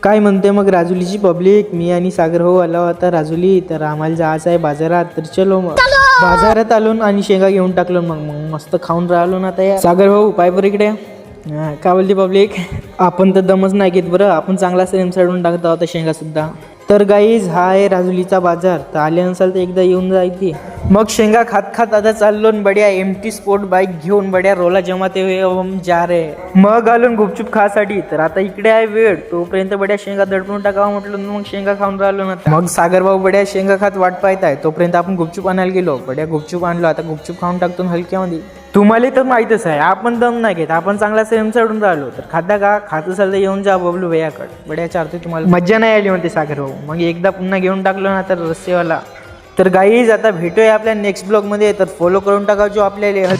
काय म्हणते मग राजुलीची पब्लिक? मी आणि सागर भाऊ आलो आता राजुली, तर आम्हाला जायचं आहे बाजारात. तर चलो मग बाजारात आलो आणि शेंगा घेऊन टाकलो. मग मस्त खाऊन राहिलो ना आता. सागर भाऊ पाय बरं इकडे. काय बोलते पब्लिक? आपण तर दमच नाही घेत बरं, आपण चांगला सेम साडून टाकतो आता शेंगा सुद्धा. तर गाईज हा आहे राजुलीचा बाजार. तर आले नसाल तर एकदा येऊन जायची. मग शेंगा खात खात आता चाललो बड्या एमटी स्पोर्ट बाईक घेऊन बड्या रोला जमाते हुए हम जा रे. मग आलो गुपचूप खासाठी. तर आता इकडे आहे वेळ, तोपर्यंत बड्या शेंगा दडपून टाकावं म्हटलं, मग शेंगा खाऊन राहिलो ना. मग सागर भाऊ बड्या शेंगा खात वाट पाहत आहे, तोपर्यंत आपण गुपचूप आणायला गेलो. बड्या गुपचूप आणलो, आता गुपचूप खाऊन टाकतो हलक्यामध्ये. तुम्हाला तर माहितच आहे आपण दम नाही घेत, आपण चांगला सेम चढून राहिलो. तर खाता का खात असाल तर येऊन जा बबलू भैयाकडे. बड्या चारते तुम्हाला मज्जा नाही आली म्हणते सागर भाऊ. मग एकदा पुन्हा घेऊन टाकलो ना तर रस्सेवाला. तर गाईज आता भेटूया आपल्या नेक्स्ट ब्लॉग मध्ये. तर फॉलो करून टाका जो आपल्याला